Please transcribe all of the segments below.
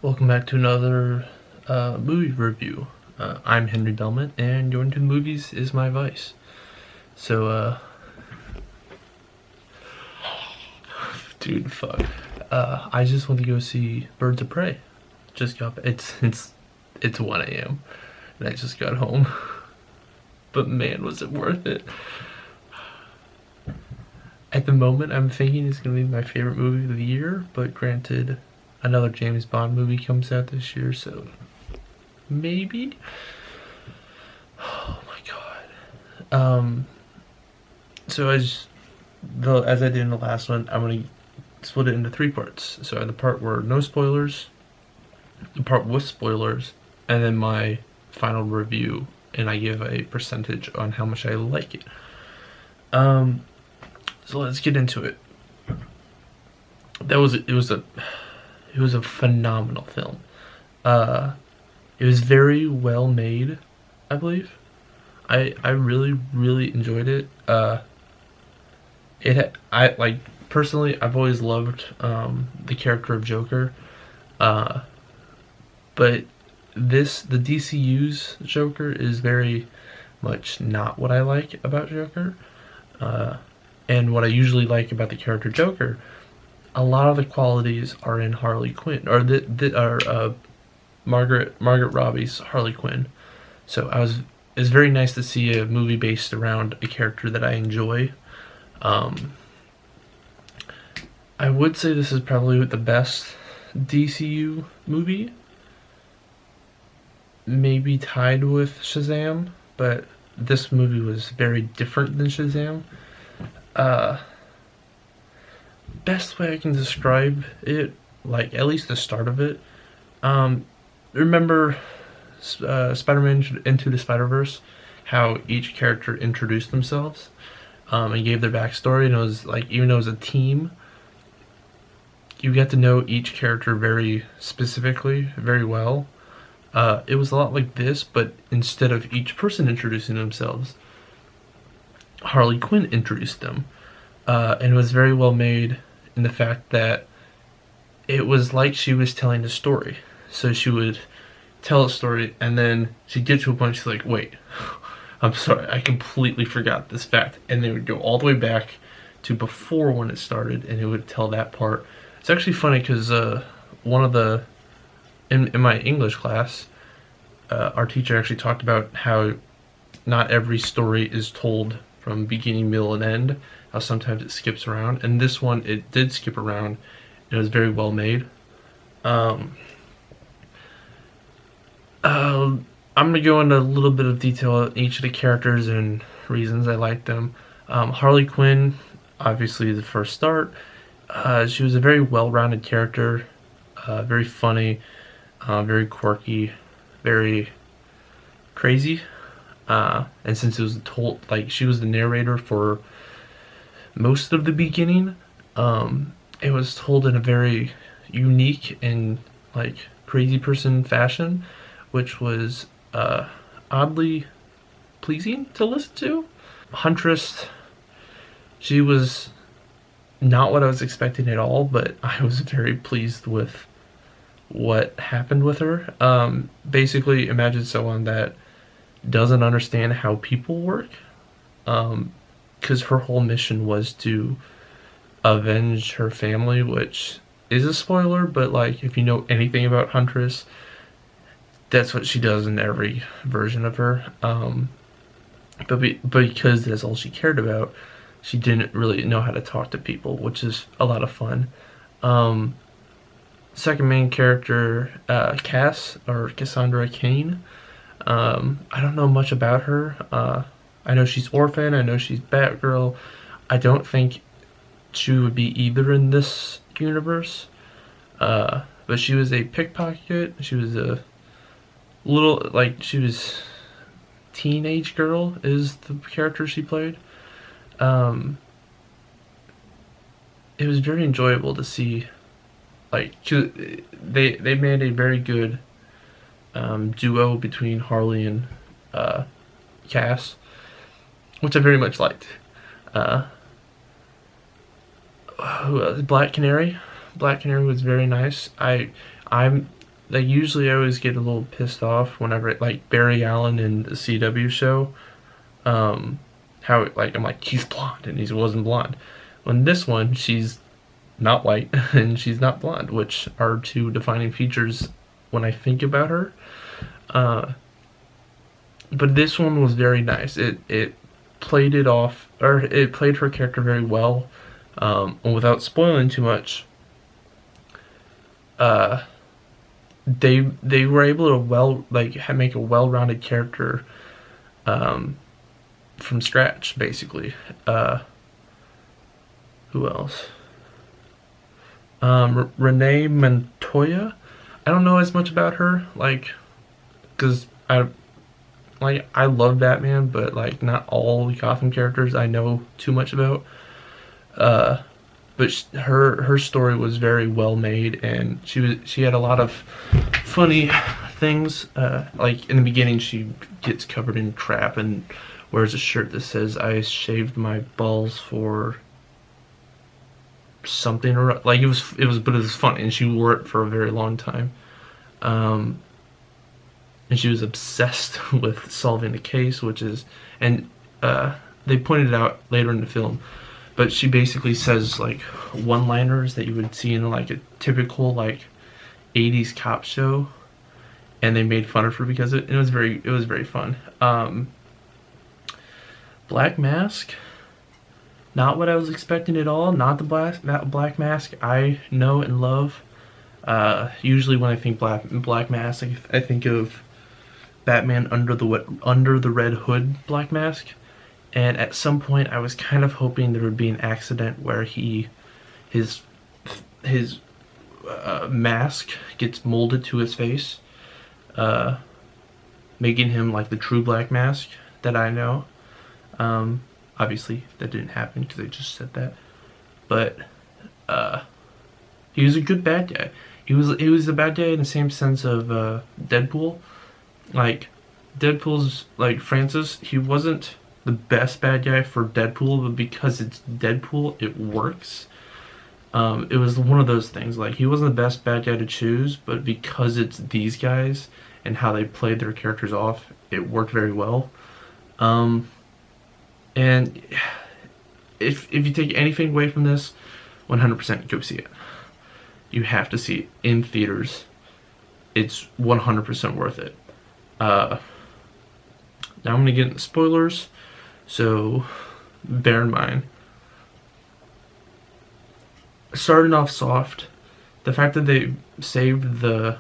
Welcome back to another movie review. I'm Henry Bellman, and going to the movies is my vice. So, dude, fuck. I just went to go see Birds of Prey. Just got it's 1 a.m. and I just got home. But man, was it worth it? At the moment, I'm thinking it's gonna be my favorite movie of the year. But granted, another James Bond movie comes out this year, so maybe. Oh my god. So as I did in the last one, I'm gonna split it into 3 parts. So the part where no spoilers, the part with spoilers, and then my final review, and I give a percentage on how much I like it. So let's get into it. It was a phenomenal film. It was very well made, I believe. I really enjoyed it. I like personally, I've always loved the character of Joker. But the DCU's Joker is very much not what I like about Joker. And what I usually like about the character Joker, a lot of the qualities are in Harley Quinn, or that are Margaret Robbie's Harley Quinn. So it's very nice to see a movie based around a character that I enjoy. I would say this is probably the best DCU movie, maybe tied with Shazam, but this movie was very different than Shazam. Best way I can describe it, like at least the start of it. Remember Spider-Man Into the Spider-Verse, how each character introduced themselves and gave their backstory, and it was like, even though it was a team, you get to know each character very specifically, very well. It was a lot like this, but instead of each person introducing themselves, Harley Quinn introduced them. And it was very well made in the fact that it was like she was telling a story. So she would tell a story, and then she'd get to a point, she's like, wait, I'm sorry, I completely forgot this fact. And they would go all the way back to before when it started, and it would tell that part. It's actually funny because in my English class, our teacher actually talked about how not every story is told from beginning, middle, and end. How sometimes it skips around, and this one it did skip around. It was very well made. I'm gonna go into a little bit of detail on each of the characters and reasons I like them. Harley Quinn, obviously the first start. She was a very well-rounded character, very funny, very quirky, very crazy. And since it was told, like, she was the narrator for most of the beginning, it was told in a very unique and like crazy person fashion, which was oddly pleasing to listen to. Huntress, she was not what I was expecting at all, but I was very pleased with what happened with her. Basically, imagine someone that doesn't understand how people work, because her whole mission was to avenge her family, which is a spoiler, but like, if you know anything about Huntress, that's what she does in every version of her. But because that's all she cared about, she didn't really know how to talk to people, which is a lot of fun. Second main character, Cass, or Cassandra Cain. I don't know much about her. I know she's Orphan, I know she's Batgirl. I don't think she would be either in this universe. But she was a pickpocket. She was a little, like, she was teenage girl is the character she played. It was very enjoyable to see, like, they made a very good duo between Harley and Cass, which I very much liked. Black Canary. Black Canary was very nice. I'm like usually I always get a little pissed off whenever like Barry Allen in the CW show. How like I'm like he's blonde and he wasn't blonde. When this one she's not white and she's not blonde, which are two defining features when I think about her. Uh, but this one was very nice. It played it off, or it played her character very well, and without spoiling too much. Uh, they were able to make a well-rounded character um, from scratch, basically. Who else? Renee Montoya. I don't know as much about her, like, because I love Batman, but like not all the Gotham characters I know too much about. Uh, but her story was very well made, and she had a lot of funny things. Like in the beginning, she gets covered in crap and wears a shirt that says "I shaved my balls for something," or like but it was funny, and she wore it for a very long time. Um, and she was obsessed with solving the case, which is, and they pointed it out later in the film, but she basically says like one-liners that you would see in like a typical like 80s cop show, and they made fun of her because it was very fun. Black Mask, not what I was expecting at all. Not the Black Mask I know and love. Usually when I think Black Mask, I think of Batman under the Red Hood Black Mask. And at some point, I was kind of hoping there would be an accident where his mask gets molded to his face, making him like the true Black Mask that I know. Obviously, that didn't happen because I just said that. But he was a good bad guy. He was a bad guy in the same sense of Deadpool. Like Deadpool's like Francis, he wasn't the best bad guy for Deadpool, but because it's Deadpool, it works. It was one of those things. Like he wasn't the best bad guy to choose, but because it's these guys and how they played their characters off, it worked very well. And if you take anything away from this, 100% go see it. You have to see it in theaters. It's 100% worth it. Now I'm gonna get into spoilers, so bear in mind. Starting off soft, the fact that they saved the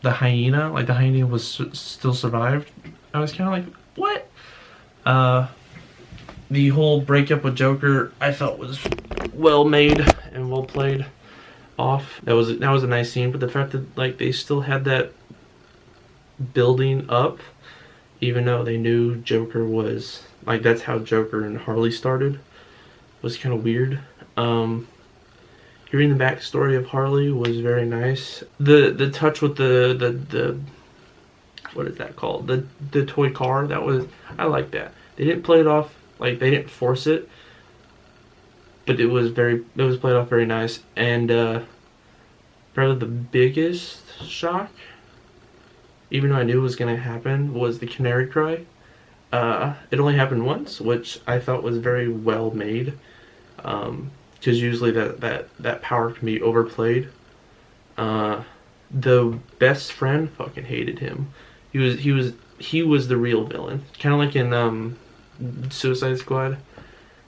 hyena, like the hyena was still survived, I was kind of like, what? The whole breakup with Joker, I thought was well made and well played off. That was a nice scene, but the fact that like they still had that building up, even though they knew Joker was like, that's how Joker and Harley started, was kind of weird. Hearing the backstory of Harley was very nice. The touch with the what is that called? The toy car, I like that. They didn't play it off, like they didn't force it, but it was played off very nice. And probably the biggest shock, even though I knew it was gonna happen, was the canary cry. It only happened once, which I thought was very well made. Because usually that power can be overplayed. The best friend fucking hated him. He was the real villain. Kind of like in Suicide Squad,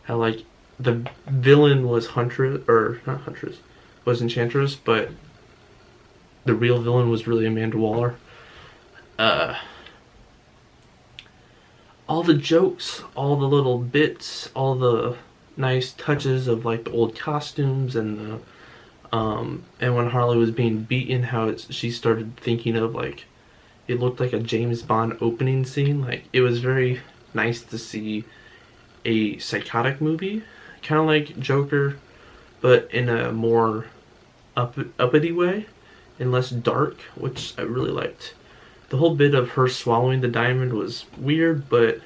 how like the villain was Huntress, or not Huntress, was Enchantress, but the real villain was really Amanda Waller. All the jokes, all the little bits, all the nice touches of like the old costumes and the and when Harley was being beaten, how she started thinking of like, it looked like a James Bond opening scene. Like it was very nice to see a psychotic movie, kind of like Joker, but in a more uppity way and less dark, which I really liked. The whole bit of her swallowing the diamond was weird, but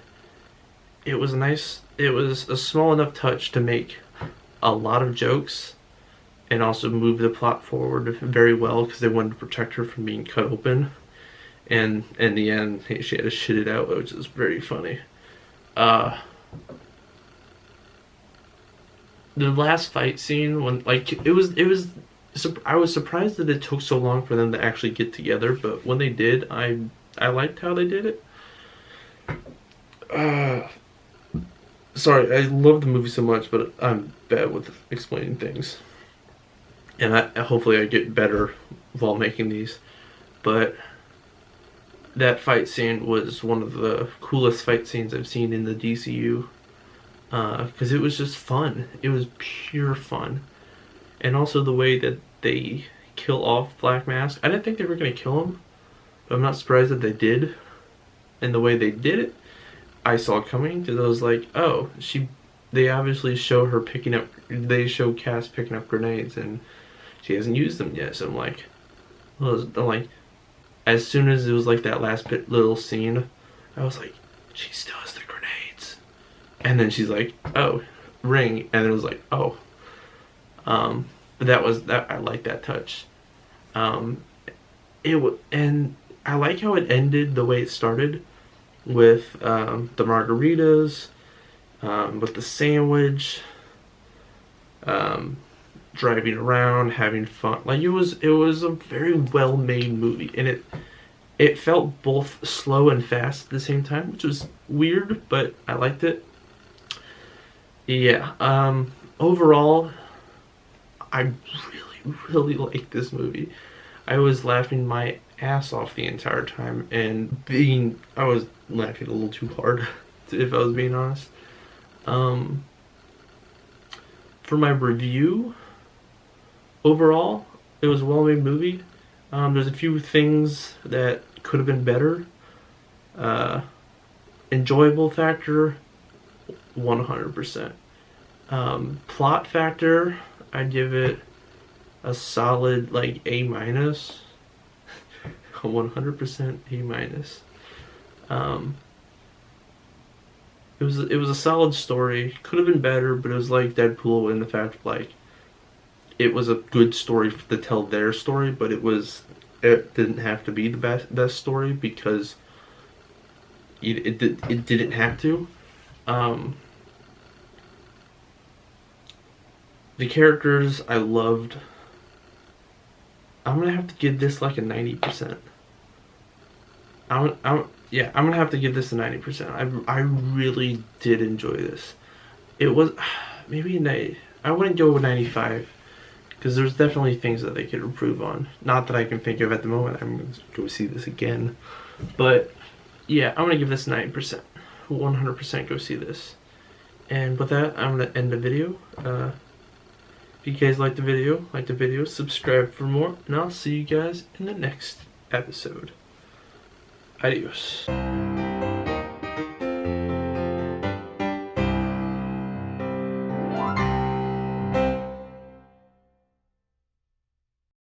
it was nice. It was a small enough touch to make a lot of jokes and also moved the plot forward very well because they wanted to protect her from being cut open. And in the end, she had to shit it out, which is very funny. The last fight scene, when I was surprised that it took so long for them to actually get together, but when they did, I liked how they did it. Sorry, I love the movie so much, but I'm bad with explaining things, and hopefully I get better while making these. But that fight scene was one of the coolest fight scenes I've seen in the DCU, because it was just fun. It was pure fun. And also the way that they kill off Black Mask. I didn't think they were going to kill him, but I'm not surprised that they did. And the way they did it, I saw coming, because I was like, oh, they obviously show her picking up, they show Cass picking up grenades, and she hasn't used them yet. So I'm like, as soon as it was like that last little scene, I was like, she still has the grenades. And then she's like, oh, ring. And it was like, oh. But I like that touch. And I like how it ended the way it started, with the margaritas, with the sandwich, driving around, having fun. Like it was a very well made movie, and it felt both slow and fast at the same time, which was weird, but I liked it. Yeah. Overall, I really like this movie. I was laughing my ass off the entire time, and I was laughing a little too hard, if I was being honest. For my review, overall, it was a well-made movie. There's a few things that could have been better. Enjoyable factor, 100%. Plot factor, I'd give it a solid like A minus. 100% A minus. It was a solid story. Could have been better, but it was like Deadpool in the fact of like it was a good story to tell their story, but it didn't have to be the best story because it didn't have to. The characters I loved. I'm gonna have to give this like a 90%. I'm gonna have to give this a 90%. I really did enjoy this. It was maybe I wouldn't go with 95 because there's definitely things that they could improve on. Not that I can think of at the moment. I'm gonna go see this again, but yeah, I'm gonna give this 90%. 100% go see this. And with that, I'm gonna end the video. If you guys like the video, subscribe for more, and I'll see you guys in the next episode. Adios.